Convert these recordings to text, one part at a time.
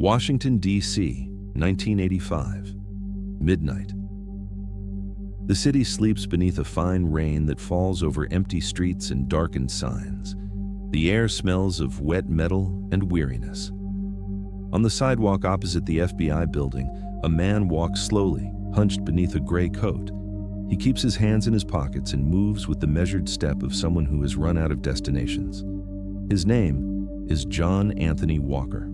Washington, D.C., 1985. Midnight. The city sleeps beneath a fine rain that falls over empty streets and darkened signs. The air smells of wet metal and weariness. On the sidewalk opposite the FBI building, a man walks slowly, hunched beneath a gray coat. He keeps his hands in his pockets and moves with the measured step of someone who has run out of destinations. His name is John Anthony Walker.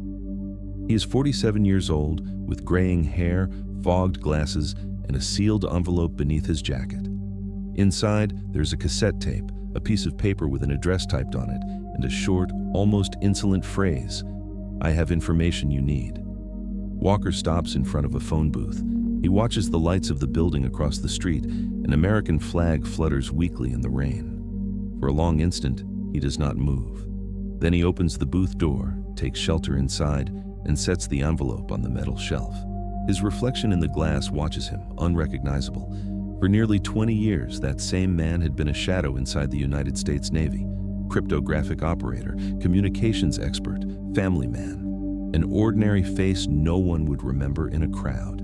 He is 47 years old, with graying hair, fogged glasses, and a sealed envelope beneath his jacket. Inside, there's a cassette tape, a piece of paper with an address typed on it, and a short, almost insolent phrase, "I have information you need." Walker stops in front of a phone booth. He watches the lights of the building across the street. An American flag flutters weakly in the rain. For a long instant, he does not move. Then he opens the booth door, takes shelter inside, and sets the envelope on the metal shelf. His reflection in the glass watches him, unrecognizable. For nearly 20 years, that same man had been a shadow inside the United States Navy. Cryptographic operator, communications expert, family man. An ordinary face no one would remember in a crowd.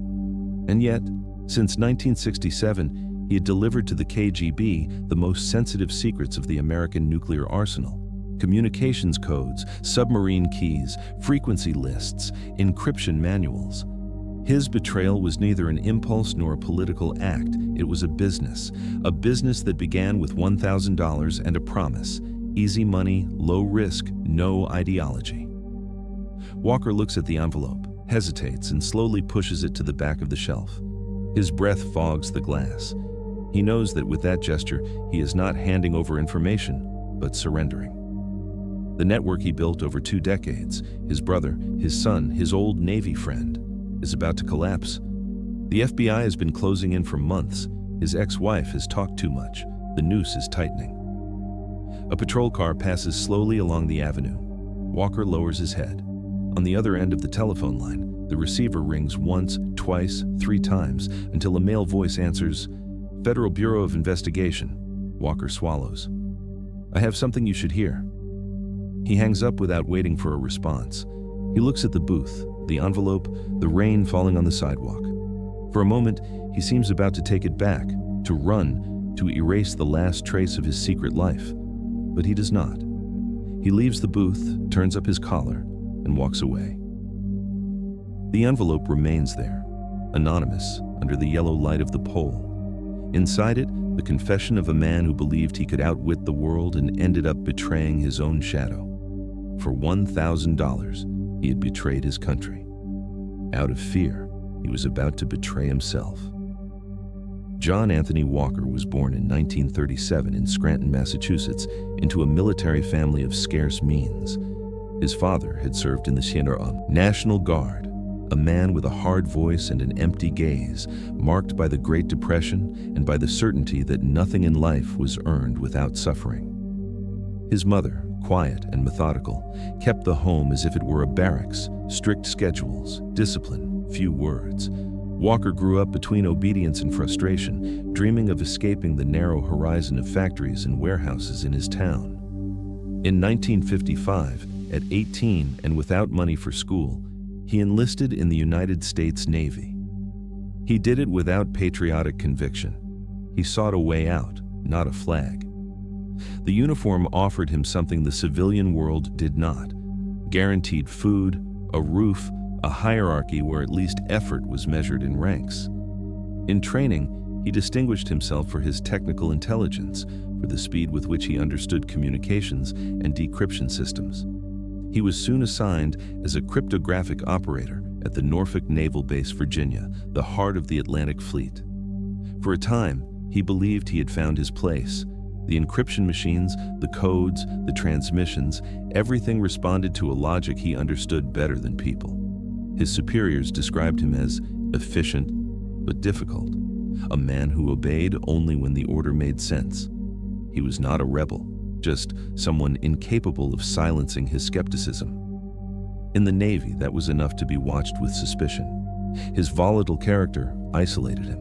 And yet, since 1967, he had delivered to the KGB the most sensitive secrets of the American nuclear arsenal. Communications codes, submarine keys, frequency lists, encryption manuals. His betrayal was neither an impulse nor a political act. It was a business that began with $1,000 and a promise. Easy money, low risk, no ideology. Walker looks at the envelope, hesitates, and slowly pushes it to the back of the shelf. His breath fogs the glass. He knows that with that gesture, he is not handing over information, but surrendering. The network he built over 2 decades, his brother, his son, his old Navy friend, is about to collapse. The FBI has been closing in for months. His ex-wife has talked too much. The noose is tightening. A patrol car passes slowly along the avenue. Walker lowers his head. On the other end of the telephone line, the receiver rings once, twice, 3 times, until a male voice answers, "Federal Bureau of Investigation." Walker swallows. "I have something you should hear." He hangs up without waiting for a response. He looks at the booth, the envelope, the rain falling on the sidewalk. For a moment, he seems about to take it back, to run, to erase the last trace of his secret life. But he does not. He leaves the booth, turns up his collar, and walks away. The envelope remains there, anonymous, under the yellow light of the pole. Inside it, the confession of a man who believed he could outwit the world and ended up betraying his own shadow. For $1,000, he had betrayed his country. Out of fear, he was about to betray himself. John Anthony Walker was born in 1937 in Scranton, Massachusetts, into a military family of scarce means. His father had served in the National Guard, a man with a hard voice and an empty gaze, marked by the Great Depression and by the certainty that nothing in life was earned without suffering. His mother, quiet and methodical, kept the home as if it were a barracks, strict schedules, discipline, few words. Walker grew up between obedience and frustration, dreaming of escaping the narrow horizon of factories and warehouses in his town. In 1955, at 18 and without money for school, he enlisted in the United States Navy. He did it without patriotic conviction. He sought a way out, not a flag. The uniform offered him something the civilian world did not: guaranteed food, a roof, a hierarchy where at least effort was measured in ranks. In training, he distinguished himself for his technical intelligence, for the speed with which he understood communications and decryption systems. He was soon assigned as a cryptographic operator at the Norfolk Naval Base, Virginia, the heart of the Atlantic Fleet. For a time, he believed he had found his place. The encryption machines, the codes, the transmissions, everything responded to a logic he understood better than people. His superiors described him as efficient but difficult, a man who obeyed only when the order made sense. He was not a rebel, just someone incapable of silencing his skepticism. In the Navy, that was enough to be watched with suspicion. His volatile character isolated him.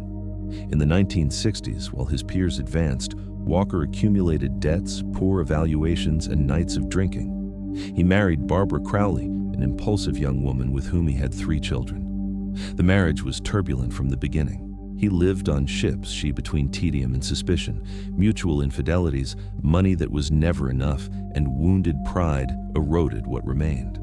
In the 1960s, while his peers advanced, Walker accumulated debts, poor evaluations, and nights of drinking. He married Barbara Crowley an impulsive young woman with whom he had 3 children. The marriage was turbulent from the beginning. He lived on ships, she between tedium and suspicion, mutual infidelities, money that was never enough, and wounded pride eroded what remained.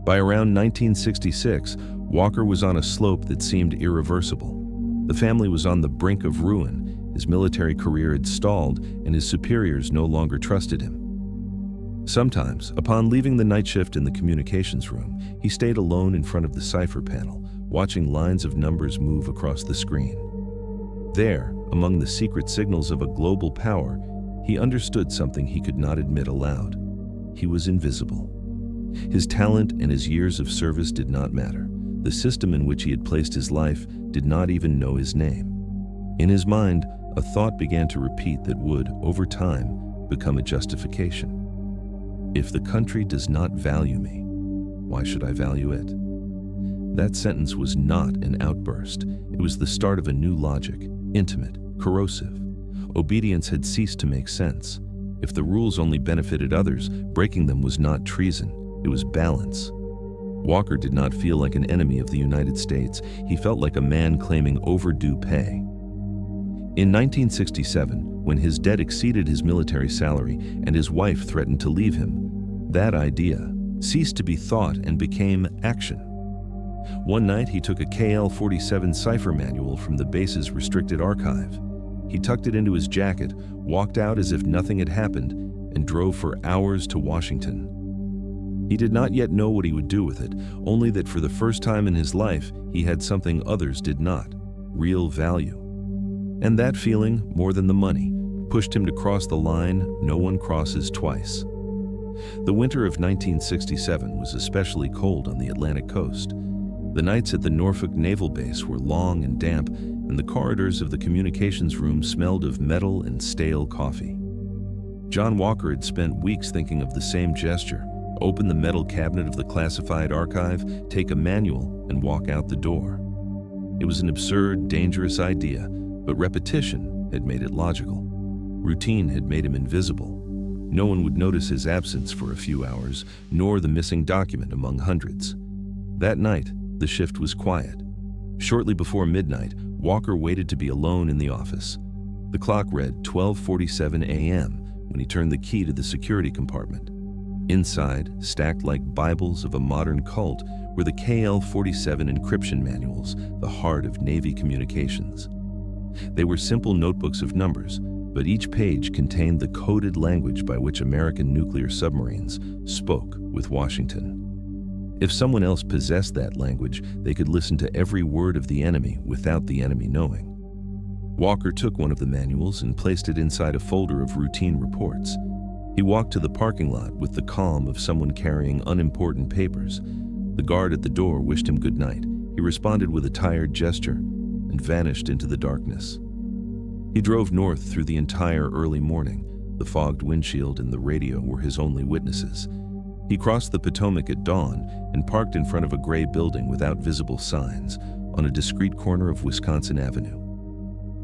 By around 1966, Walker was on a slope that seemed irreversible. The family was on the brink of ruin, his military career had stalled, and his superiors no longer trusted him. Sometimes, upon leaving the night shift in the communications room, he stayed alone in front of the cipher panel, watching lines of numbers move across the screen. There, among the secret signals of a global power, he understood something he could not admit aloud. He was invisible. His talent and his years of service did not matter. The system in which he had placed his life did not even know his name. In his mind, a thought began to repeat that would, over time, become a justification. If the country does not value me, why should I value it? That sentence was not an outburst. It was the start of a new logic, intimate, corrosive. Obedience had ceased to make sense. If the rules only benefited others, breaking them was not treason, it was balance. Walker did not feel like an enemy of the United States. He felt like a man claiming overdue pay. In 1967, when his debt exceeded his military salary and his wife threatened to leave him, that idea ceased to be thought and became action. One night, he took a KL-47 cipher manual from the base's restricted archive. He tucked it into his jacket, walked out as if nothing had happened, and drove for hours to Washington. He did not yet know what he would do with it, only that for the first time in his life, he had something others did not, real value. And that feeling, more than the money, pushed him to cross the line no one crosses twice. The winter of 1967 was especially cold on the Atlantic coast. The nights at the Norfolk Naval Base were long and damp, and the corridors of the communications room smelled of metal and stale coffee. John Walker had spent weeks thinking of the same gesture: open the metal cabinet of the classified archive, take a manual, and walk out the door. It was an absurd, dangerous idea, but repetition had made it logical. Routine had made him invisible. No one would notice his absence for a few hours, nor the missing document among hundreds. That night, the shift was quiet. Shortly before midnight, Walker waited to be alone in the office. The clock read 12:47 a.m. when he turned the key to the security compartment. Inside, stacked like Bibles of a modern cult, were the KL-47 encryption manuals, the heart of Navy communications. They were simple notebooks of numbers, but each page contained the coded language by which American nuclear submarines spoke with Washington. If someone else possessed that language, they could listen to every word of the enemy without the enemy knowing. Walker took one of the manuals and placed it inside a folder of routine reports. He walked to the parking lot with the calm of someone carrying unimportant papers. The guard at the door wished him good night. He responded with a tired gesture and vanished into the darkness. He drove north through the entire early morning. The fogged windshield and the radio were his only witnesses. He crossed the Potomac at dawn and parked in front of a gray building without visible signs on a discreet corner of Wisconsin Avenue.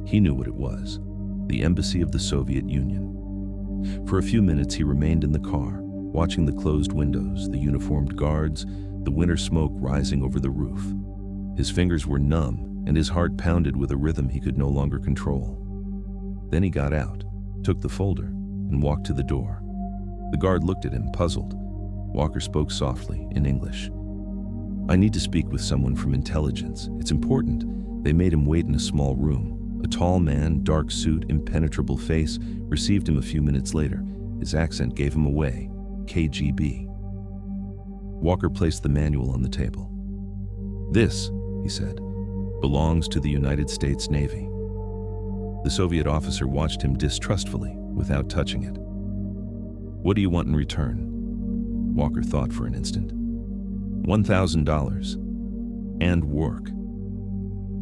He knew what it was: the embassy of the Soviet Union. For a few minutes he remained in the car, watching the closed windows, the uniformed guards, the winter smoke rising over the roof. His fingers were numb and his heart pounded with a rhythm he could no longer control. Then he got out, took the folder, and walked to the door. The guard looked at him, puzzled. Walker spoke softly, in English. "I need to speak with someone from intelligence. It's important." They made him wait in a small room. A tall man, dark suit, impenetrable face, received him a few minutes later. His accent gave him away. KGB. Walker placed the manual on the table. "This," he said, "belongs to the United States Navy." The Soviet officer watched him distrustfully, without touching it. "What do you want in return?" Walker thought for an instant. $1,000. And work.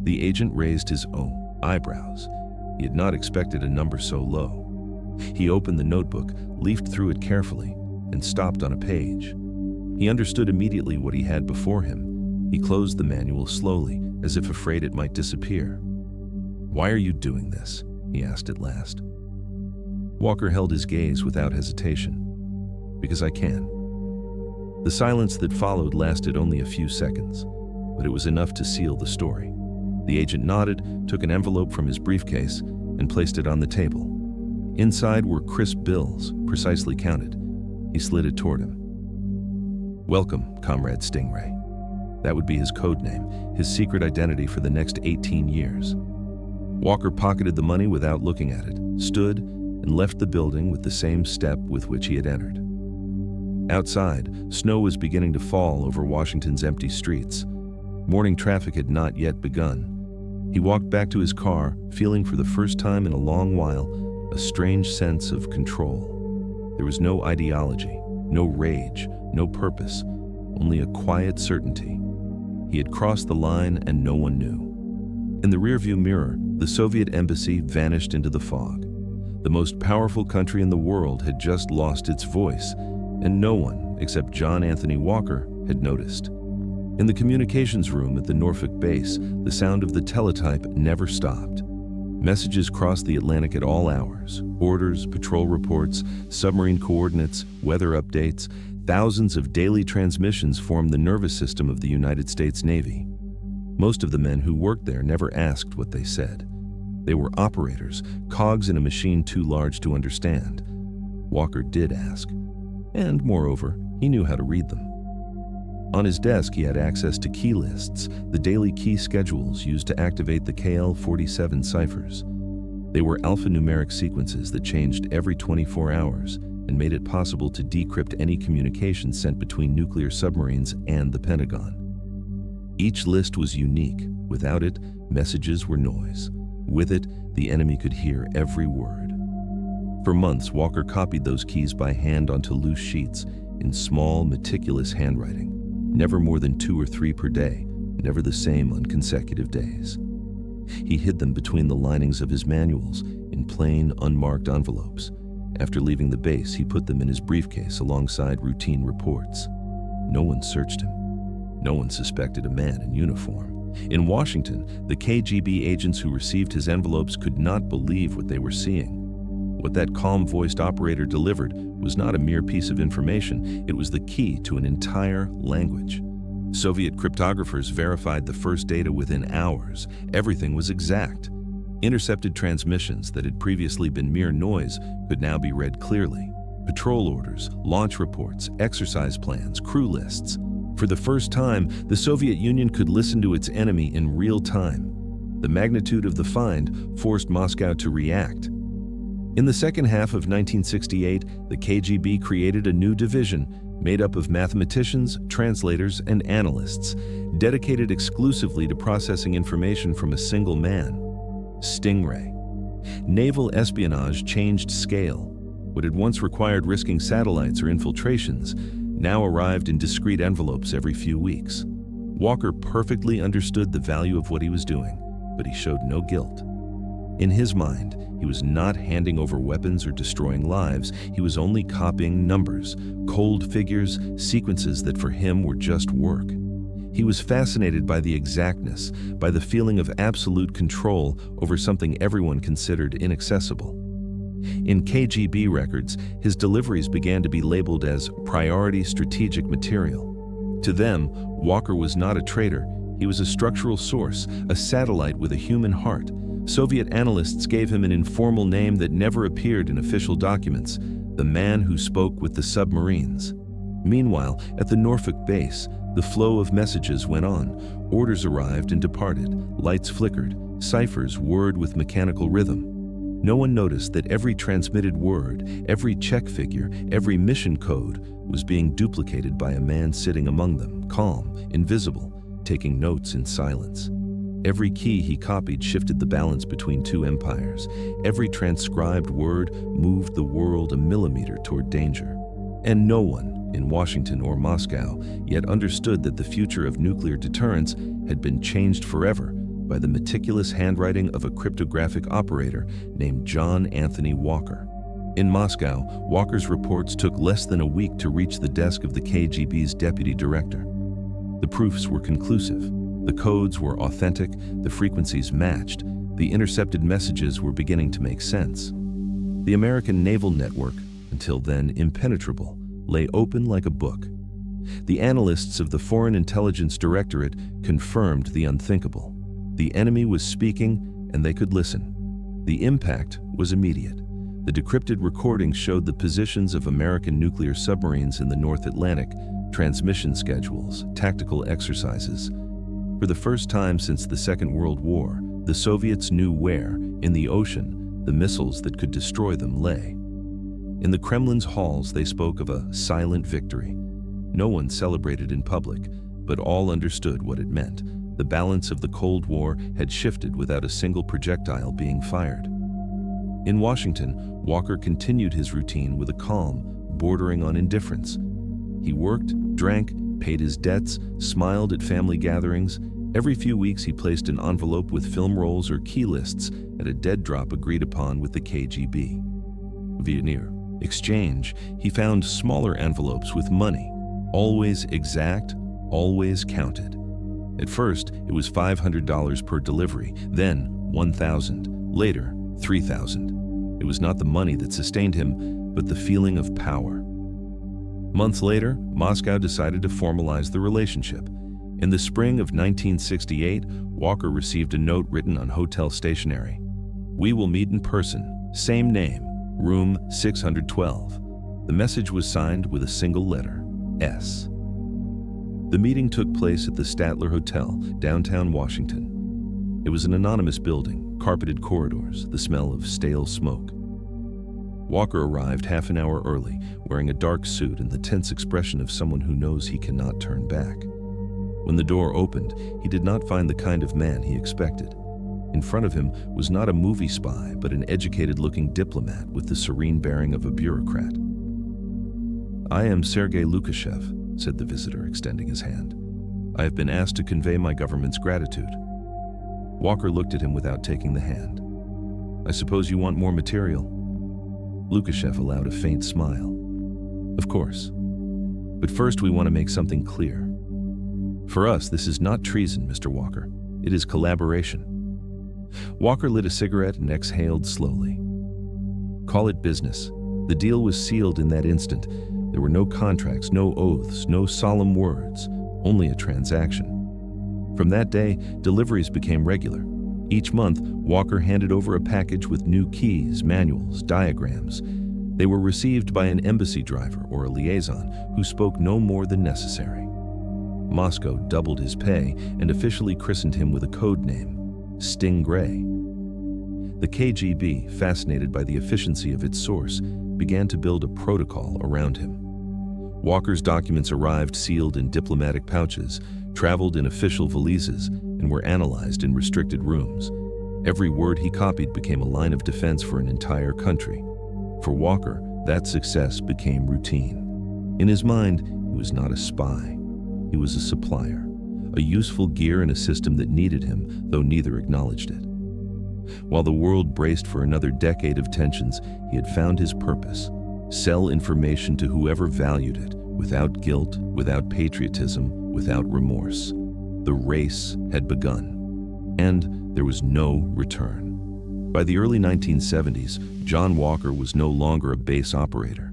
The agent raised his own eyebrows. He had not expected a number so low. He opened the notebook, leafed through it carefully, and stopped on a page. He understood immediately what he had before him. He closed the manual slowly, as if afraid it might disappear. "Why are you doing this?" he asked at last. Walker held his gaze without hesitation. "Because I can." The silence that followed lasted only a few seconds, but it was enough to seal the story. The agent nodded, took an envelope from his briefcase, and placed it on the table. Inside were crisp bills, precisely counted. He slid it toward him. "Welcome, Comrade Stingray." That would be his code name, his secret identity for the next 18 years. Walker pocketed the money without looking at it, stood, and left the building with the same step with which he had entered. Outside, snow was beginning to fall over Washington's empty streets. Morning traffic had not yet begun. He walked back to his car, feeling for the first time in a long while a strange sense of control. There was no ideology, no rage, no purpose, only a quiet certainty. He had crossed the line and no one knew. In the rearview mirror, the Soviet embassy vanished into the fog. The most powerful country in the world had just lost its voice, and no one, except John Anthony Walker, had noticed. In the communications room at the Norfolk base, the sound of the teletype never stopped. Messages crossed the Atlantic at all hours. Orders, patrol reports, submarine coordinates, weather updates. Thousands of daily transmissions formed the nervous system of the United States Navy. Most of the men who worked there never asked what they said. They were operators, cogs in a machine too large to understand. Walker did ask. And, moreover, he knew how to read them. On his desk, he had access to key lists, the daily key schedules used to activate the KL-47 ciphers. They were alphanumeric sequences that changed every 24 hours and made it possible to decrypt any communication sent between nuclear submarines and the Pentagon. Each list was unique. Without it, messages were noise. With it, the enemy could hear every word. For months, Walker copied those keys by hand onto loose sheets in small, meticulous handwriting. Never more than 2 or 3 per day, never the same on consecutive days. He hid them between the linings of his manuals in plain, unmarked envelopes. After leaving the base, he put them in his briefcase alongside routine reports. No one searched him. No one suspected a man in uniform. In Washington, the KGB agents who received his envelopes could not believe what they were seeing. What that calm-voiced operator delivered was not a mere piece of information, it was the key to an entire language. Soviet cryptographers verified the first data within hours. Everything was exact. Intercepted transmissions that had previously been mere noise could now be read clearly. Patrol orders, launch reports, exercise plans, crew lists. For the first time, the Soviet Union could listen to its enemy in real time. The magnitude of the find forced Moscow to react. In the second half of 1968, the KGB created a new division made up of mathematicians, translators, and analysts, dedicated exclusively to processing information from a single man, Stingray. Naval espionage changed scale. What had once required risking satellites or infiltrations now arrived in discreet envelopes every few weeks. Walker perfectly understood the value of what he was doing, but he showed no guilt. In his mind, he was not handing over weapons or destroying lives. He was only copying numbers, cold figures, sequences that for him were just work. He was fascinated by the exactness, by the feeling of absolute control over something everyone considered inaccessible. In KGB records, his deliveries began to be labeled as priority strategic material. To them, Walker was not a traitor. He was a structural source, a satellite with a human heart. Soviet analysts gave him an informal name that never appeared in official documents, the man who spoke with the submarines. Meanwhile, at the Norfolk base, the flow of messages went on. Orders arrived and departed, lights flickered, ciphers whirred with mechanical rhythm. No one noticed that every transmitted word, every check figure, every mission code was being duplicated by a man sitting among them, calm, invisible, taking notes in silence. Every key he copied shifted the balance between two empires. Every transcribed word moved the world a millimeter toward danger. And no one, in Washington or Moscow, yet understood that the future of nuclear deterrence had been changed forever by the meticulous handwriting of a cryptographic operator named John Anthony Walker. In Moscow, Walker's reports took less than a week to reach the desk of the KGB's deputy director. The proofs were conclusive. The codes were authentic, the frequencies matched, the intercepted messages were beginning to make sense. The American naval network, until then impenetrable, lay open like a book. The analysts of the Foreign Intelligence Directorate confirmed the unthinkable. The enemy was speaking, and they could listen. The impact was immediate. The decrypted recordings showed the positions of American nuclear submarines in the North Atlantic, transmission schedules, tactical exercises. For the first time since the Second World War, the Soviets knew where, in the ocean, the missiles that could destroy them lay. In the Kremlin's halls, they spoke of a silent victory. No one celebrated in public, but all understood what it meant. The balance of the Cold War had shifted without a single projectile being fired. In Washington, Walker continued his routine with a calm, bordering on indifference. He worked, drank, paid his debts, smiled at family gatherings. Every few weeks he placed an envelope with film rolls or key lists at a dead drop agreed upon with the KGB. Via near exchange, he found smaller envelopes with money, always exact, always counted. At first, it was $500 per delivery, then $1,000, later $3,000. It was not the money that sustained him, but the feeling of power. Months later, Moscow decided to formalize the relationship. In the spring of 1968, Walker received a note written on hotel stationery. "We will meet in person, same name, room 612. The message was signed with a single letter, S. The meeting took place at the Statler Hotel, downtown Washington. It was an anonymous building, carpeted corridors, the smell of stale smoke. Walker arrived half an hour early, wearing a dark suit and the tense expression of someone who knows he cannot turn back. When the door opened, he did not find the kind of man he expected. In front of him was not a movie spy, but an educated-looking diplomat with the serene bearing of a bureaucrat. "I am Sergei Lukashev," said the visitor, extending his hand. "I have been asked to convey my government's gratitude." Walker looked at him without taking the hand. "I suppose you want more material?" Lukashev allowed a faint smile. "Of course. But first we want to make something clear. For us, this is not treason, Mr. Walker. It is collaboration." Walker lit a cigarette and exhaled slowly. "Call it business. The deal was sealed in that instant. There were no contracts, no oaths, no solemn words, only a transaction. From that day, deliveries became regular. Each month, Walker handed over a package with new keys, manuals, diagrams. They were received by an embassy driver or a liaison who spoke no more than necessary. Moscow doubled his pay and officially christened him with a code name, Stingray. The KGB, fascinated by the efficiency of its source, began to build a protocol around him. Walker's documents arrived sealed in diplomatic pouches, traveled in official valises, and were analyzed in restricted rooms. Every word he copied became a line of defense for an entire country. For Walker, that success became routine. In his mind, he was not a spy. He was a supplier, a useful gear in a system that needed him, though neither acknowledged it. While the world braced for another decade of tensions, he had found his purpose: sell information to whoever valued it, without guilt, without patriotism, without remorse. The race had begun, and there was no return. By the early 1970s, John Walker was no longer a base operator.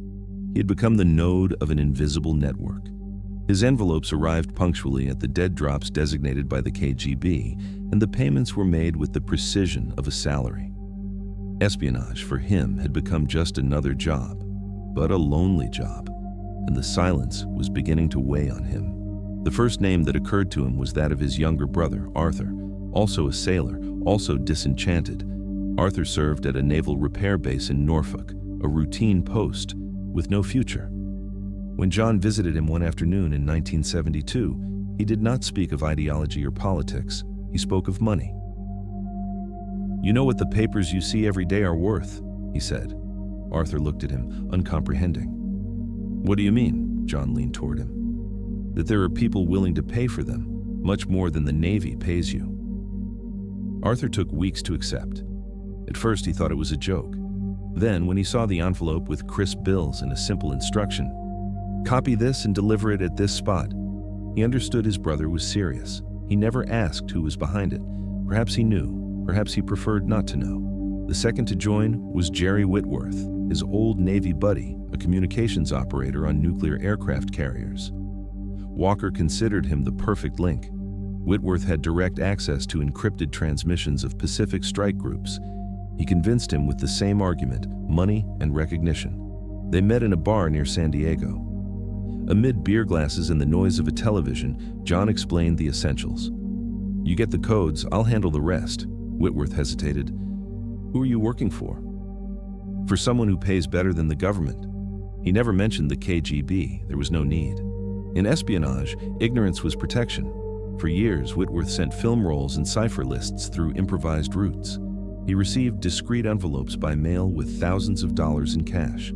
He had become the node of an invisible network. His envelopes arrived punctually at the dead drops designated by the KGB, and the payments were made with the precision of a salary. Espionage for him had become just another job, but a lonely job, and the silence was beginning to weigh on him. The first name that occurred to him was that of his younger brother, Arthur, also a sailor, also disenchanted. Arthur served at a naval repair base in Norfolk, a routine post with no future. When John visited him one afternoon in 1972, he did not speak of ideology or politics. He spoke of money. "You know what the papers you see every day are worth," he said. Arthur looked at him, uncomprehending. "What do you mean?" John leaned toward him. "That there are people willing to pay for them, much more than the Navy pays you." Arthur took weeks to accept. At first he thought it was a joke. Then, when he saw the envelope with crisp bills and a simple instruction, "Copy this and deliver it at this spot," he understood his brother was serious. He never asked who was behind it. Perhaps he knew, perhaps he preferred not to know. The second to join was Jerry Whitworth, his old Navy buddy, a communications operator on nuclear aircraft carriers. Walker considered him the perfect link. Whitworth had direct access to encrypted transmissions of Pacific strike groups. He convinced him with the same argument: money and recognition. They met in a bar near San Diego. Amid beer glasses and the noise of a television, John explained the essentials. "You get the codes, I'll handle the rest." Whitworth hesitated. "Who are you working for?" "For someone who pays better than the government." He never mentioned the KGB. There was no need. In espionage, ignorance was protection. For years, Whitworth sent film rolls and cipher lists through improvised routes. He received discreet envelopes by mail with thousands of dollars in cash.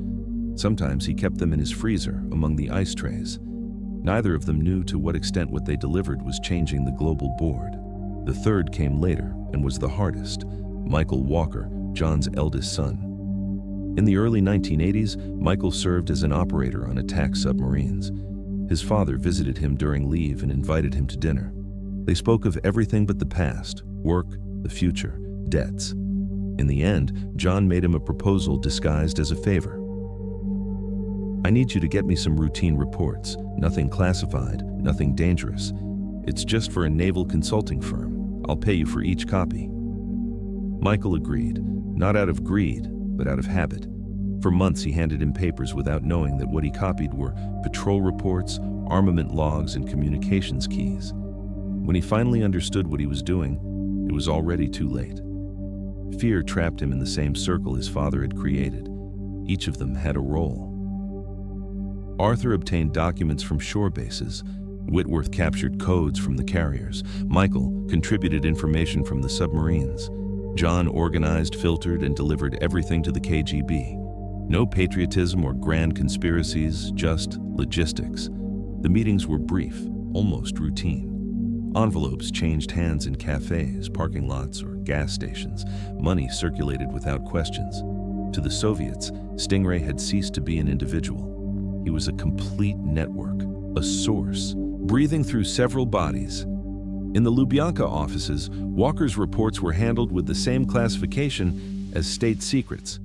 Sometimes he kept them in his freezer among the ice trays. Neither of them knew to what extent what they delivered was changing the global board. The third came later and was the hardest: Michael Walker, John's eldest son. In the early 1980s, Michael served as an operator on attack submarines. His father visited him during leave and invited him to dinner. They spoke of everything but the past: work, the future, debts. In the end, John made him a proposal disguised as a favor. "I need you to get me some routine reports. Nothing classified, nothing dangerous. It's just for a naval consulting firm. I'll pay you for each copy." Michael agreed, not out of greed, but out of habit. For months he handed him papers without knowing that what he copied were patrol reports, armament logs, and communications keys. When he finally understood what he was doing, it was already too late. Fear trapped him in the same circle his father had created. Each of them had a role. Arthur obtained documents from shore bases. Whitworth captured codes from the carriers. Michael contributed information from the submarines. John organized, filtered, and delivered everything to the KGB. No patriotism or grand conspiracies, just logistics. The meetings were brief, almost routine. Envelopes changed hands in cafes, parking lots, or gas stations. Money circulated without questions. To the Soviets, Stingray had ceased to be an individual. He was a complete network, a source, breathing through several bodies. In the Lubyanka offices, Walker's reports were handled with the same classification as state secrets.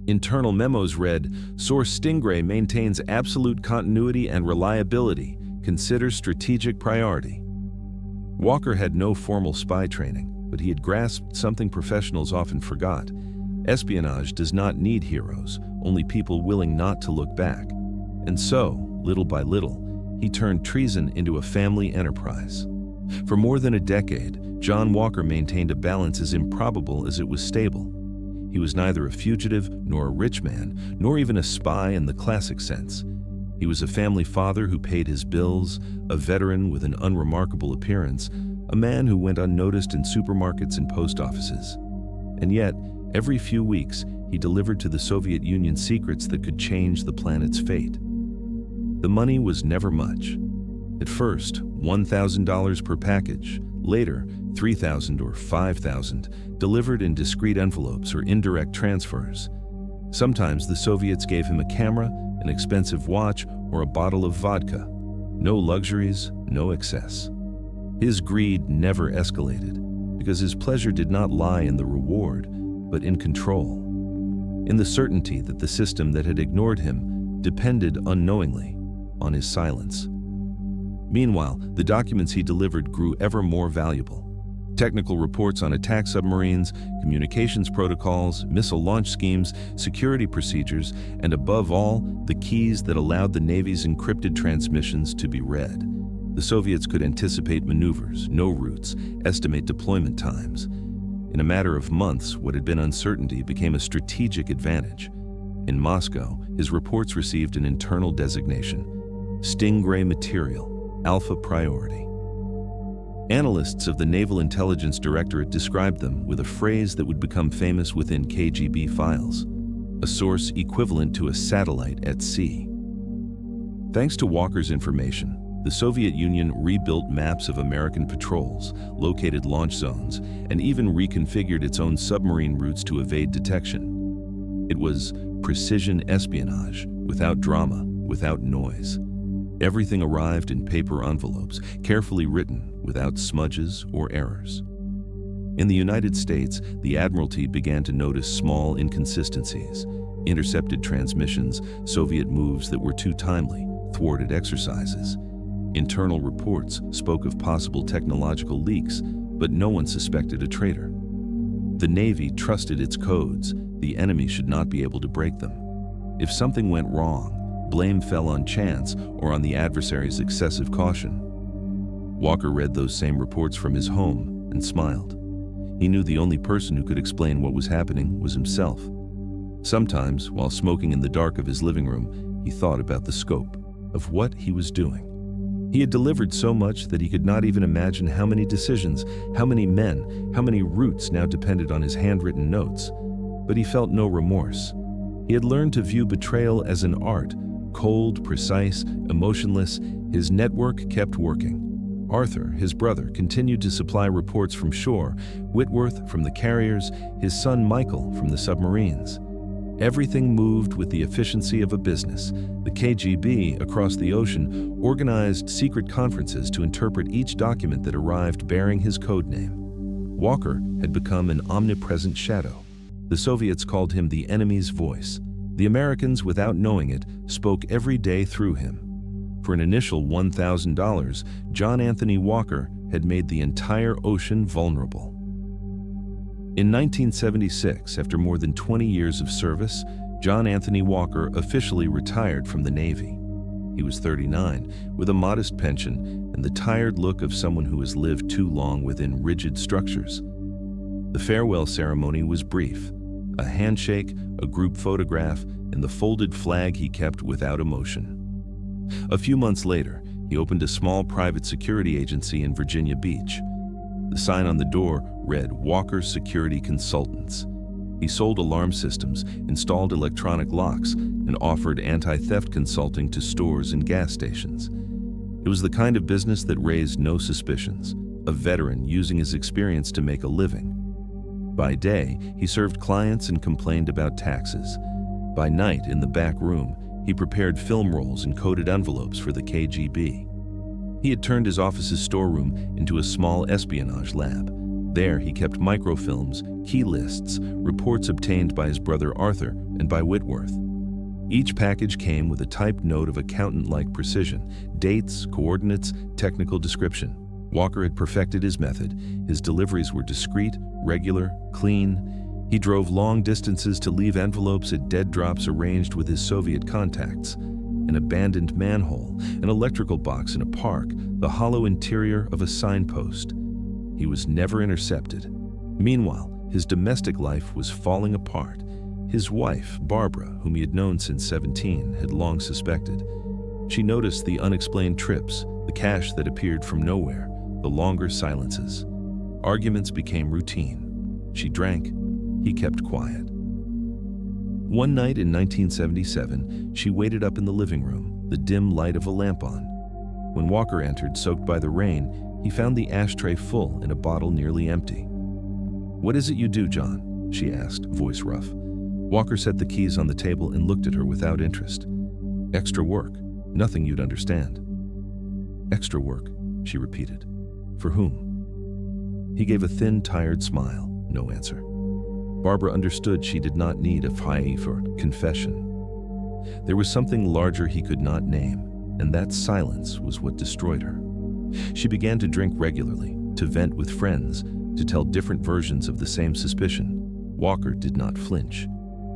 Internal memos read, "Source Stingray maintains absolute continuity and reliability. Consider strategic priority." Walker had no formal spy training, but he had grasped something professionals often forgot. Espionage does not need heroes, only people willing not to look back. And so, little by little, he turned treason into a family enterprise. For more than a decade, John Walker maintained a balance as improbable as it was stable. He was neither a fugitive nor a rich man, nor even a spy in the classic sense. He was a family father who paid his bills, a veteran with an unremarkable appearance, a man who went unnoticed in supermarkets and post offices. And yet, every few weeks, he delivered to the Soviet Union secrets that could change the planet's fate. The money was never much. At first, $1,000 per package, later $3,000 or $5,000, delivered in discreet envelopes or indirect transfers. Sometimes the Soviets gave him a camera, an expensive watch, or a bottle of vodka. No luxuries, no excess. His greed never escalated, because his pleasure did not lie in the reward, but in control, in the certainty that the system that had ignored him depended unknowingly on his silence. Meanwhile, the documents he delivered grew ever more valuable. Technical reports on attack submarines, communications protocols, missile launch schemes, security procedures, and above all, the keys that allowed the Navy's encrypted transmissions to be read. The Soviets could anticipate maneuvers, know routes, estimate deployment times. In a matter of months, what had been uncertainty became a strategic advantage. In Moscow, his reports received an internal designation: Stingray Material, Alpha Priority. Analysts of the Naval Intelligence Directorate described them with a phrase that would become famous within KGB files: a source equivalent to a satellite at sea. Thanks to Walker's information, the Soviet Union rebuilt maps of American patrols, located launch zones, and even reconfigured its own submarine routes to evade detection. It was precision espionage, without drama, without noise. Everything arrived in paper envelopes, carefully written, without smudges or errors. In the United States, the Admiralty began to notice small inconsistencies: intercepted transmissions, Soviet moves that were too timely, thwarted exercises. Internal reports spoke of possible technological leaks, but no one suspected a traitor. The Navy trusted its codes. The enemy should not be able to break them. If something went wrong, blame fell on chance or on the adversary's excessive caution. Walker read those same reports from his home and smiled. He knew the only person who could explain what was happening was himself. Sometimes, while smoking in the dark of his living room, he thought about the scope of what he was doing. He had delivered so much that he could not even imagine how many decisions, how many men, how many routes now depended on his handwritten notes. But he felt no remorse. He had learned to view betrayal as an art, cold, precise, emotionless. His network kept working. Arthur, his brother, continued to supply reports from shore, Whitworth from the carriers, his son Michael from the submarines. Everything moved with the efficiency of a business. The KGB, across the ocean, organized secret conferences to interpret each document that arrived bearing his code name. Walker had become an omnipresent shadow. The Soviets called him the enemy's voice. The Americans, without knowing it, spoke every day through him. For an initial $1,000, John Anthony Walker had made the entire ocean vulnerable. In 1976, after more than 20 years of service, John Anthony Walker officially retired from the Navy. He was 39, with a modest pension and the tired look of someone who has lived too long within rigid structures. The farewell ceremony was brief: a handshake, a group photograph, and the folded flag he kept without emotion. A few months later, he opened a small private security agency in Virginia Beach. The sign on the door read Walker Security Consultants. He sold alarm systems, installed electronic locks, and offered anti-theft consulting to stores and gas stations. It was the kind of business that raised no suspicions, a veteran using his experience to make a living. By day, he served clients and complained about taxes. By night, in the back room, he prepared film rolls and coded envelopes for the KGB. He had turned his office's storeroom into a small espionage lab. There he kept microfilms, key lists, reports obtained by his brother Arthur and by Whitworth. Each package came with a typed note of accountant-like precision: dates, coordinates, technical description. Walker had perfected his method. His deliveries were discreet, regular, clean. He drove long distances to leave envelopes at dead drops arranged with his Soviet contacts. An abandoned manhole, an electrical box in a park, the hollow interior of a signpost. He was never intercepted. Meanwhile, his domestic life was falling apart. His wife, Barbara, whom he had known since 17, had long suspected. She noticed the unexplained trips, the cash that appeared from nowhere, the longer silences. Arguments became routine. She drank. He kept quiet. One night in 1977, she waited up in the living room, the dim light of a lamp on. When Walker entered, soaked by the rain, he found the ashtray full and a bottle nearly empty. "What is it you do, John?" she asked, voice rough. Walker set the keys on the table and looked at her without interest. "Extra work. Nothing you'd understand." "Extra work," she repeated. "For whom?" He gave a thin, tired smile. No answer. Barbara understood she did not need a faif or confession. There was something larger he could not name, and that silence was what destroyed her. She began to drink regularly, to vent with friends, to tell different versions of the same suspicion. Walker did not flinch.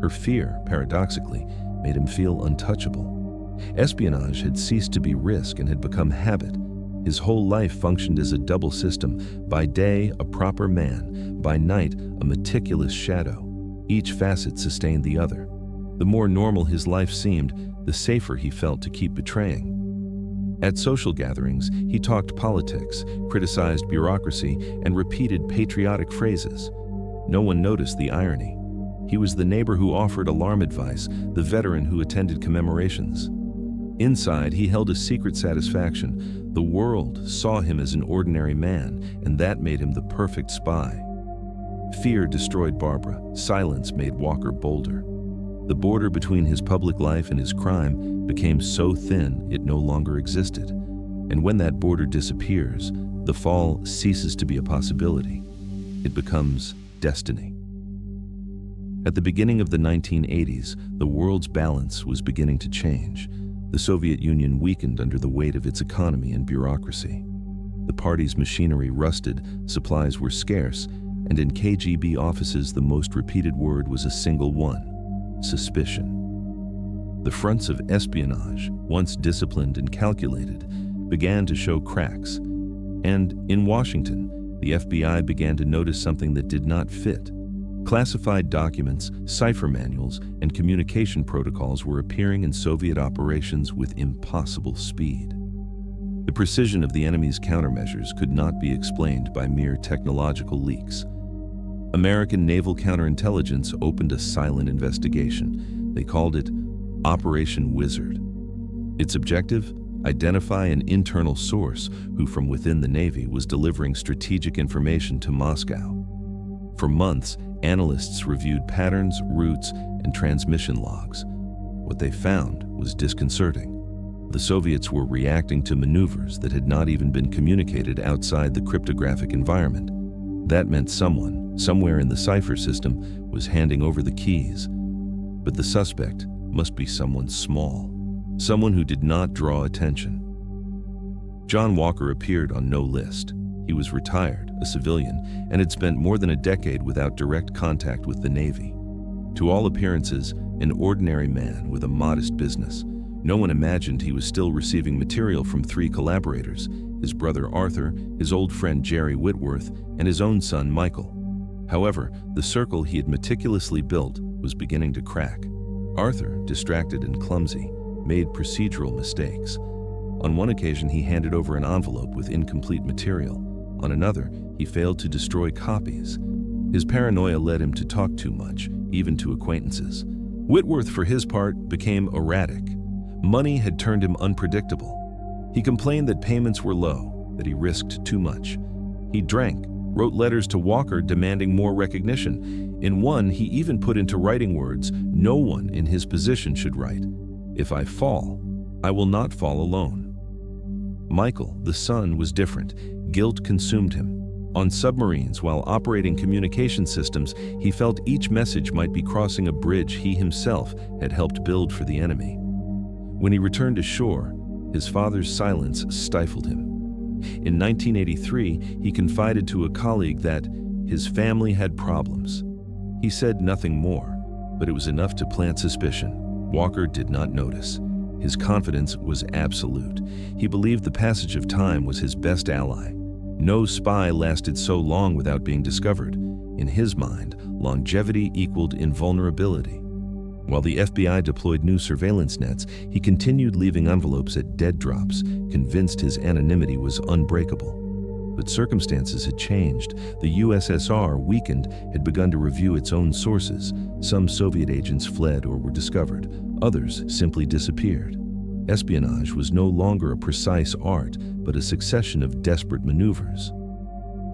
Her fear, paradoxically, made him feel untouchable. Espionage had ceased to be risk and had become habit. His whole life functioned as a double system: by day, a proper man; by night, a meticulous shadow. Each facet sustained the other. The more normal his life seemed, the safer he felt to keep betraying. At social gatherings, he talked politics, criticized bureaucracy, and repeated patriotic phrases. No one noticed the irony. He was the neighbor who offered alarm advice, the veteran who attended commemorations. Inside, he held a secret satisfaction. The world saw him as an ordinary man, and that made him the perfect spy. Fear destroyed Barbara. Silence made Walker bolder. The border between his public life and his crime became so thin it no longer existed. And when that border disappears, the fall ceases to be a possibility. It becomes destiny. At the beginning of the 1980s, the world's balance was beginning to change. The Soviet Union weakened under the weight of its economy and bureaucracy. The party's machinery rusted, supplies were scarce, and in KGB offices the most repeated word was a single one: suspicion. The fronts of espionage, once disciplined and calculated, began to show cracks. And in Washington, the FBI began to notice something that did not fit. Classified documents, cipher manuals, and communication protocols were appearing in Soviet operations with impossible speed. The precision of the enemy's countermeasures could not be explained by mere technological leaks. American naval counterintelligence opened a silent investigation. They called it Operation Wizard. Its objective? Identify an internal source who from within the Navy was delivering strategic information to Moscow. For months, analysts reviewed patterns, routes, and transmission logs. What they found was disconcerting. The Soviets were reacting to maneuvers that had not even been communicated outside the cryptographic environment. That meant someone, somewhere in the cipher system, was handing over the keys. But the suspect must be someone small, someone who did not draw attention. John Walker appeared on no list. He was retired, a civilian, and had spent more than a decade without direct contact with the Navy. To all appearances, an ordinary man with a modest business. No one imagined he was still receiving material from 3 collaborators: his brother Arthur, his old friend Jerry Whitworth, and his own son Michael. However, the circle he had meticulously built was beginning to crack. Arthur, distracted and clumsy, made procedural mistakes. On one occasion, he handed over an envelope with incomplete material. On another, he failed to destroy copies. His paranoia led him to talk too much, even to acquaintances. Whitworth, for his part, became erratic. Money had turned him unpredictable. He complained that payments were low, that he risked too much. He drank, wrote letters to Walker demanding more recognition. In one, he even put into writing words no one in his position should write: "If I fall, I will not fall alone." Michael, the son, was different. Guilt consumed him. On submarines, while operating communication systems, he felt each message might be crossing a bridge he himself had helped build for the enemy. When he returned to shore, his father's silence stifled him. In 1983, he confided to a colleague that his family had problems. He said nothing more, but it was enough to plant suspicion. Walker did not notice. His confidence was absolute. He believed the passage of time was his best ally. No spy lasted so long without being discovered. In his mind, longevity equaled invulnerability. While the FBI deployed new surveillance nets, he continued leaving envelopes at dead drops, convinced his anonymity was unbreakable. But circumstances had changed. The USSR, weakened, had begun to review its own sources. Some Soviet agents fled or were discovered. Others simply disappeared. Espionage was no longer a precise art, but a succession of desperate maneuvers.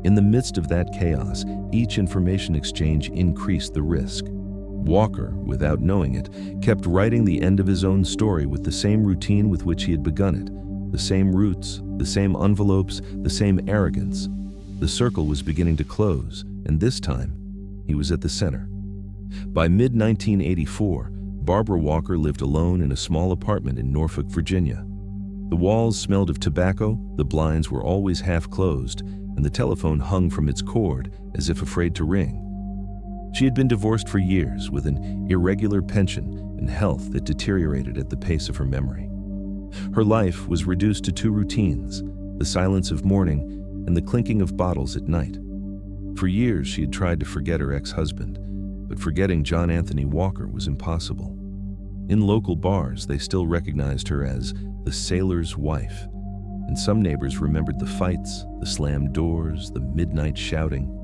In the midst of that chaos, each information exchange increased the risk. Walker, without knowing it, kept writing the end of his own story with the same routine with which he had begun it. The same routes, the same envelopes, the same arrogance. The circle was beginning to close, and this time, he was at the center. By mid-1984, Barbara Walker lived alone in a small apartment in Norfolk, Virginia. The walls smelled of tobacco, the blinds were always half closed, and the telephone hung from its cord as if afraid to ring. She had been divorced for years, with an irregular pension and health that deteriorated at the pace of her memory. Her life was reduced to 2 routines: the silence of morning and the clinking of bottles at night. For years, she had tried to forget her ex-husband, but forgetting John Anthony Walker was impossible. In local bars, they still recognized her as the sailor's wife, and some neighbors remembered the fights, the slammed doors, the midnight shouting.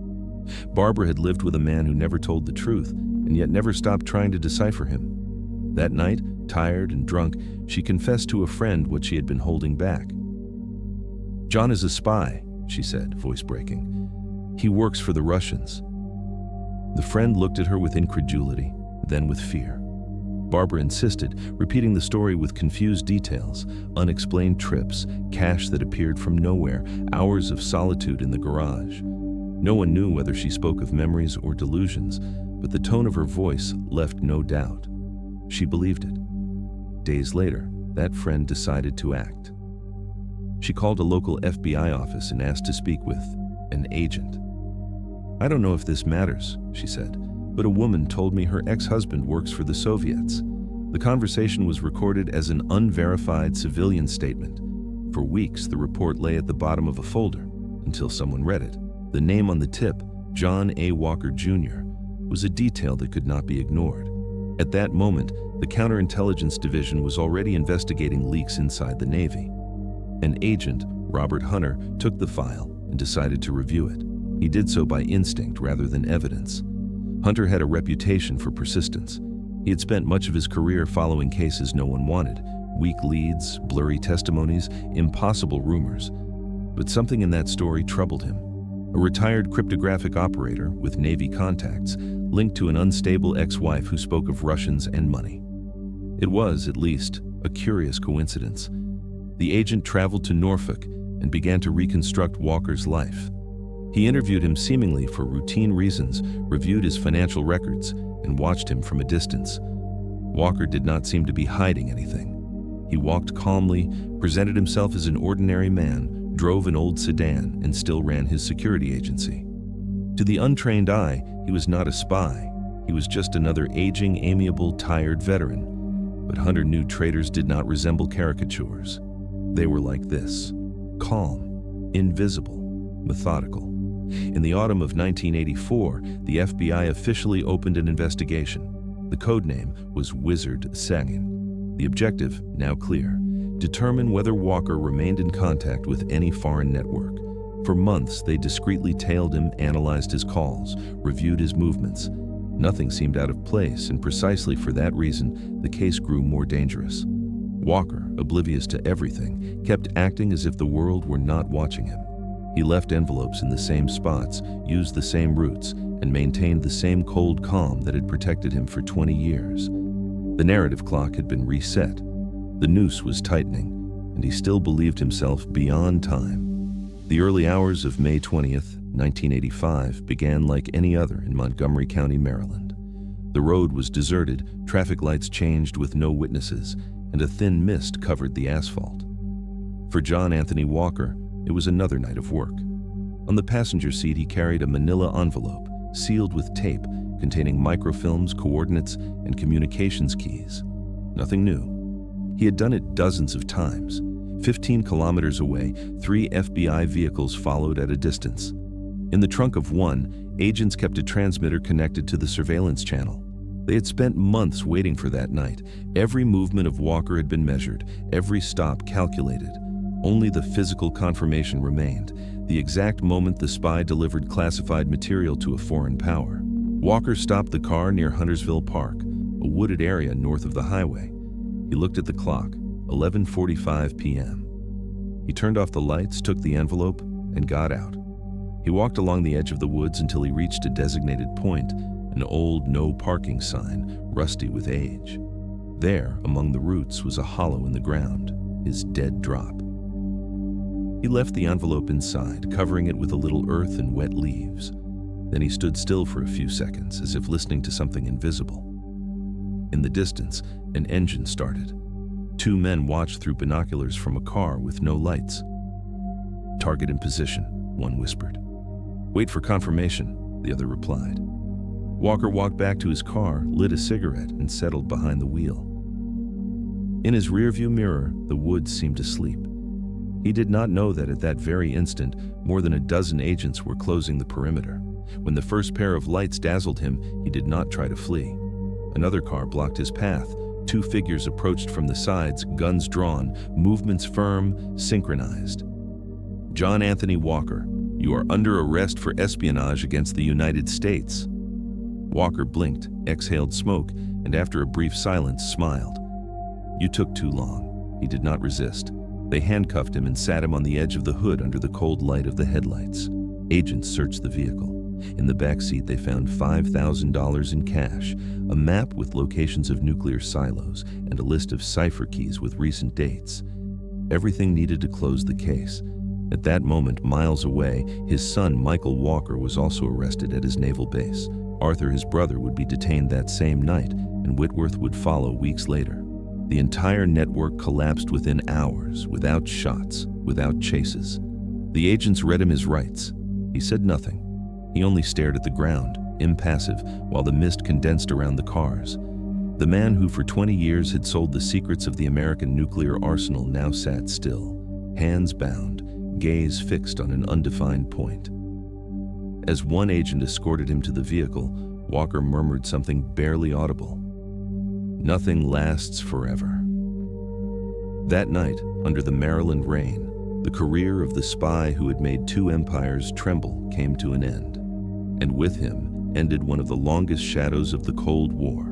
Barbara had lived with a man who never told the truth, and yet never stopped trying to decipher him. That night, tired and drunk, she confessed to a friend what she had been holding back. "John is a spy," she said, voice breaking. "He works for the Russians." The friend looked at her with incredulity, then with fear. Barbara insisted, repeating the story with confused details: unexplained trips, cash that appeared from nowhere, hours of solitude in the garage. No one knew whether she spoke of memories or delusions, but the tone of her voice left no doubt. She believed it. Days later, that friend decided to act. She called a local FBI office and asked to speak with an agent. "I don't know if this matters," she said, "but a woman told me her ex-husband works for the Soviets." The conversation was recorded as an unverified civilian statement. For weeks, the report lay at the bottom of a folder until someone read it. The name on the tip, John A. Walker Jr., was a detail that could not be ignored. At that moment, the Counterintelligence Division was already investigating leaks inside the Navy. An agent, Robert Hunter, took the file and decided to review it. He did so by instinct rather than evidence. Hunter had a reputation for persistence. He had spent much of his career following cases no one wanted, weak leads, blurry testimonies, impossible rumors. But something in that story troubled him. A retired cryptographic operator with Navy contacts linked to an unstable ex-wife who spoke of Russians and money. It was, at least, a curious coincidence. The agent traveled to Norfolk and began to reconstruct Walker's life. He interviewed him seemingly for routine reasons, reviewed his financial records, and watched him from a distance. Walker did not seem to be hiding anything. He walked calmly, presented himself as an ordinary man, drove an old sedan, and still ran his security agency. To the untrained eye, he was not a spy. He was just another aging, amiable, tired veteran. But Hunter knew traitors did not resemble caricatures. They were like this: calm, invisible, methodical. In the autumn of 1984, the FBI officially opened an investigation. The codename was Wizard Sagin. The objective, now clear: determine whether Walker remained in contact with any foreign network. For months, they discreetly tailed him, analyzed his calls, reviewed his movements. Nothing seemed out of place, and precisely for that reason, the case grew more dangerous. Walker, oblivious to everything, kept acting as if the world were not watching him. He left envelopes in the same spots, used the same routes, and maintained the same cold calm that had protected him for 20 years. The narrative clock had been reset. The noose was tightening, and he still believed himself beyond time. The early hours of May 20th, 1985 began like any other in Montgomery County, Maryland. The road was deserted, traffic lights changed with no witnesses, and a thin mist covered the asphalt. For John Anthony Walker, it was another night of work. On the passenger seat, he carried a manila envelope sealed with tape containing microfilms, coordinates, and communications keys. Nothing new. He had done it dozens of times. 15 kilometers away, 3 FBI vehicles followed at a distance. In the trunk of one, agents kept a transmitter connected to the surveillance channel. They had spent months waiting for that night. Every movement of Walker had been measured, every stop calculated. Only the physical confirmation remained, the exact moment the spy delivered classified material to a foreign power. Walker stopped the car near Huntersville Park, a wooded area north of the highway. He looked at the clock, 11:45 p.m. He turned off the lights, took the envelope, and got out. He walked along the edge of the woods until he reached a designated point, an old no parking sign, rusty with age. There, among the roots, was a hollow in the ground, his dead drop. He left the envelope inside, covering it with a little earth and wet leaves. Then he stood still for a few seconds, as if listening to something invisible. In the distance, an engine started. 2 men watched through binoculars from a car with no lights. "Target in position," one whispered. "Wait for confirmation," the other replied. Walker walked back to his car, lit a cigarette, and settled behind the wheel. In his rearview mirror, the woods seemed to sleep. He did not know that at that very instant, more than a dozen agents were closing the perimeter. When the first pair of lights dazzled him, he did not try to flee. Another car blocked his path. 2 figures approached from the sides, guns drawn, movements firm, synchronized. "John Anthony Walker, you are under arrest for espionage against the United States." Walker blinked, exhaled smoke, and after a brief silence, smiled. "You took too long." He did not resist. They handcuffed him and sat him on the edge of the hood under the cold light of the headlights. Agents searched the vehicle. In the back seat, they found $5,000 in cash, a map with locations of nuclear silos, and a list of cipher keys with recent dates. Everything needed to close the case. At that moment, miles away, his son, Michael Walker, was also arrested at his naval base. Arthur, his brother, would be detained that same night, and Whitworth would follow weeks later. The entire network collapsed within hours, without shots, without chases. The agents read him his rights. He said nothing. He only stared at the ground, impassive, while the mist condensed around the cars. The man who for 20 years had sold the secrets of the American nuclear arsenal now sat still, hands bound, gaze fixed on an undefined point. As one agent escorted him to the vehicle, Walker murmured something barely audible. "Nothing lasts forever." That night, under the Maryland rain, the career of the spy who had made two empires tremble came to an end, and with him ended one of the longest shadows of the Cold War.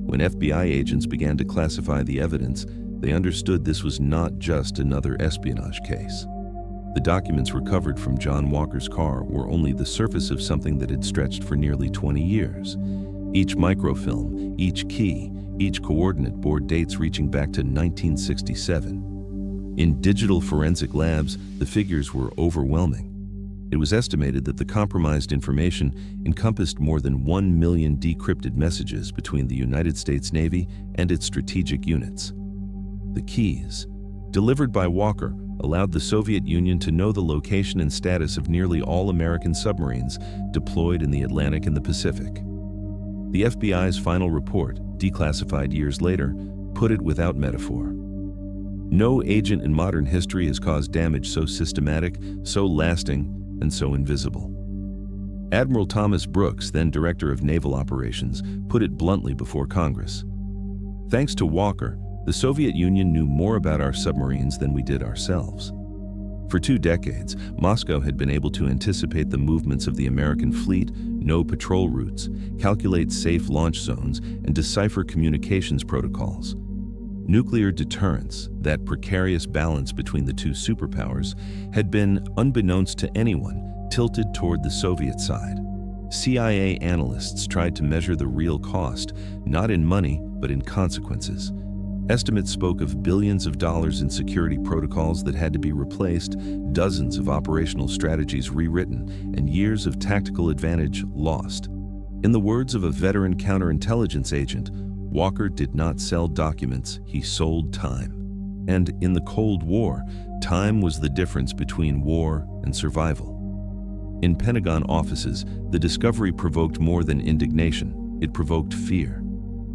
When FBI agents began to classify the evidence, they understood this was not just another espionage case. The documents recovered from John Walker's car were only the surface of something that had stretched for nearly 20 years. Each microfilm, each key, each coordinate bore dates reaching back to 1967. In digital forensic labs, the figures were overwhelming. It was estimated that the compromised information encompassed more than 1 million decrypted messages between the United States Navy and its strategic units. The keys, delivered by Walker, allowed the Soviet Union to know the location and status of nearly all American submarines deployed in the Atlantic and the Pacific. The FBI's final report, declassified years later, put it without metaphor. No agent in modern history has caused damage so systematic, so lasting, and so invisible. Admiral Thomas Brooks, then Director of Naval Operations, put it bluntly before Congress. Thanks to Walker, the Soviet Union knew more about our submarines than we did ourselves. For 2 decades, Moscow had been able to anticipate the movements of the American fleet, know patrol routes, calculate safe launch zones, and decipher communications protocols. Nuclear deterrence, that precarious balance between the two superpowers, had been, unbeknownst to anyone, tilted toward the Soviet side. CIA analysts tried to measure the real cost, not in money, but in consequences. Estimates spoke of billions of dollars in security protocols that had to be replaced, dozens of operational strategies rewritten, and years of tactical advantage lost. In the words of a veteran counterintelligence agent, Walker did not sell documents, he sold time. And in the Cold War, time was the difference between war and survival. In Pentagon offices, the discovery provoked more than indignation, it provoked fear.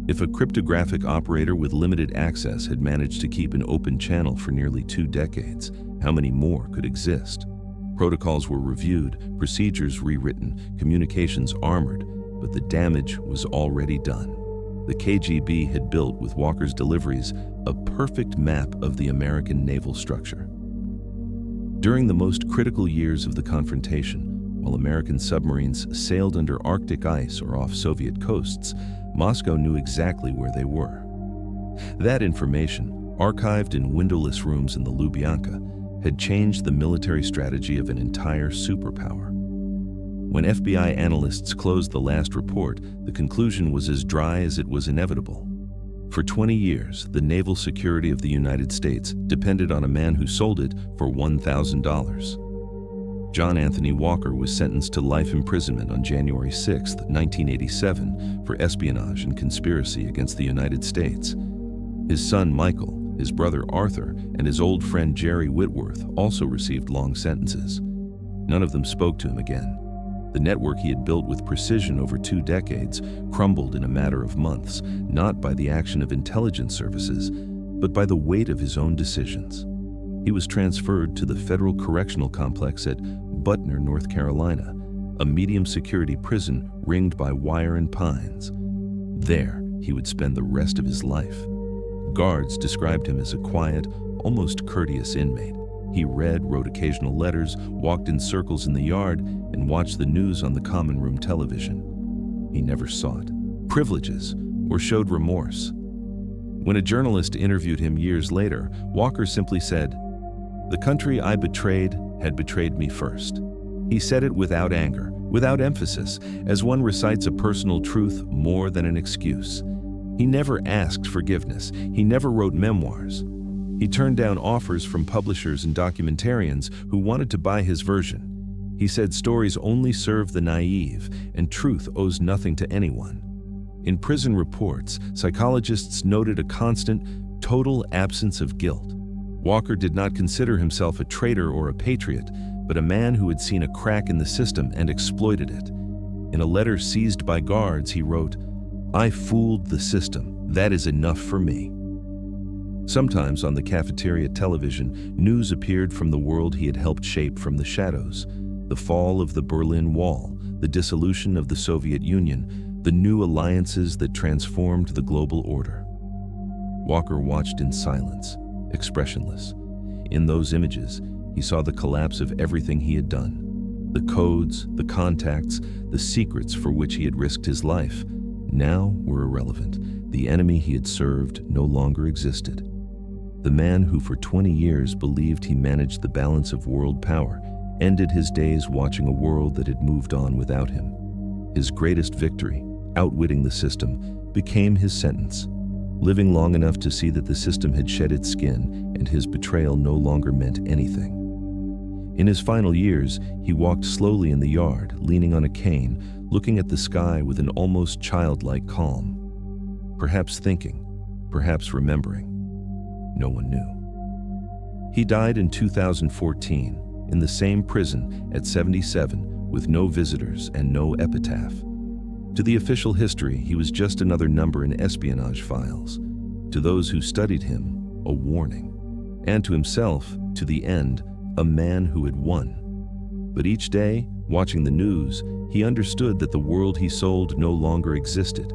If a cryptographic operator with limited access had managed to keep an open channel for nearly 2 decades, how many more could exist? Protocols were reviewed, procedures rewritten, communications armored, but the damage was already done. The KGB had built, with Walker's deliveries, a perfect map of the American naval structure. During the most critical years of the confrontation, while American submarines sailed under Arctic ice or off Soviet coasts, Moscow knew exactly where they were. That information, archived in windowless rooms in the Lubyanka, had changed the military strategy of an entire superpower. When FBI analysts closed the last report, the conclusion was as dry as it was inevitable. For 20 years, the naval security of the United States depended on a man who sold it for $1,000. John Anthony Walker was sentenced to life imprisonment on January 6, 1987, for espionage and conspiracy against the United States. His son Michael, his brother Arthur, and his old friend Jerry Whitworth also received long sentences. None of them spoke to him again. The network he had built with precision over 2 decades crumbled in a matter of months, not by the action of intelligence services, but by the weight of his own decisions. He was transferred to the Federal Correctional Complex at Butner, North Carolina, a medium-security prison ringed by wire and pines. There, he would spend the rest of his life. Guards described him as a quiet, almost courteous inmate. He read, wrote occasional letters, walked in circles in the yard, and watched the news on the common room television. He never sought privileges or showed remorse. When a journalist interviewed him years later, Walker simply said, "The country I betrayed had betrayed me first." He said it without anger, without emphasis, as one recites a personal truth more than an excuse. He never asked forgiveness. He never wrote memoirs. He turned down offers from publishers and documentarians who wanted to buy his version. He said stories only serve the naive, and truth owes nothing to anyone. In prison reports, psychologists noted a constant, total absence of guilt. Walker did not consider himself a traitor or a patriot, but a man who had seen a crack in the system and exploited it. In a letter seized by guards, he wrote, "I fooled the system. That is enough for me." Sometimes on the cafeteria television, news appeared from the world he had helped shape from the shadows. The fall of the Berlin Wall, the dissolution of the Soviet Union, the new alliances that transformed the global order. Walker watched in silence, expressionless. In those images, he saw the collapse of everything he had done. The codes, the contacts, the secrets for which he had risked his life, now were irrelevant. The enemy he had served no longer existed. The man who for 20 years believed he managed the balance of world power ended his days watching a world that had moved on without him. His greatest victory, outwitting the system, became his sentence. Living long enough to see that the system had shed its skin and his betrayal no longer meant anything. In his final years, he walked slowly in the yard, leaning on a cane, looking at the sky with an almost childlike calm. Perhaps thinking, perhaps remembering. No one knew. He died in 2014, in the same prison at 77, with no visitors and no epitaph. To the official history, he was just another number in espionage files. To those who studied him, a warning. And to himself, to the end, a man who had won. But each day, watching the news, he understood that the world he sold no longer existed.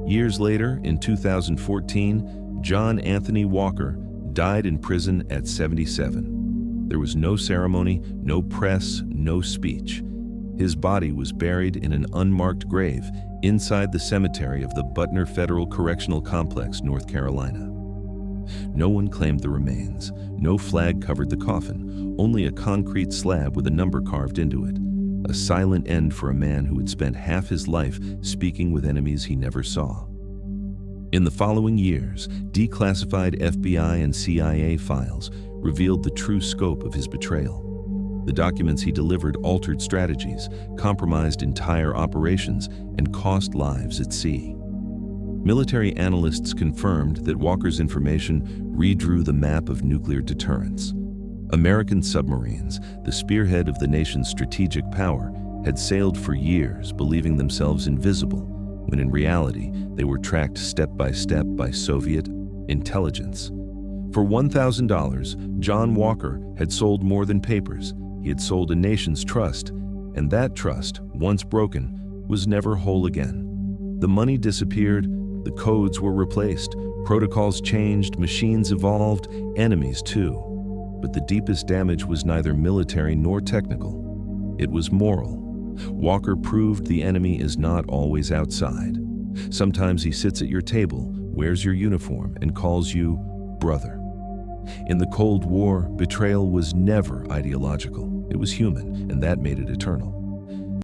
Years later, in 2014, John Anthony Walker died in prison at 77. There was no ceremony, no press, no speech. His body was buried in an unmarked grave inside the cemetery of the Butner Federal Correctional Complex, North Carolina. No one claimed the remains. No flag covered the coffin, only a concrete slab with a number carved into it. A silent end for a man who had spent half his life speaking with enemies he never saw. In the following years, declassified FBI and CIA files revealed the true scope of his betrayal. The documents he delivered altered strategies, compromised entire operations, and cost lives at sea. Military analysts confirmed that Walker's information redrew the map of nuclear deterrence. American submarines, the spearhead of the nation's strategic power, had sailed for years believing themselves invisible, when in reality they were tracked step by Soviet intelligence. For $1,000, John Walker had sold more than papers. He had sold a nation's trust, and that trust, once broken, was never whole again. The money disappeared, the codes were replaced, protocols changed, machines evolved, enemies too. But the deepest damage was neither military nor technical. It was moral. Walker proved the enemy is not always outside. Sometimes he sits at your table, wears your uniform, and calls you brother. In the Cold War, betrayal was never ideological. It was human, and that made it eternal.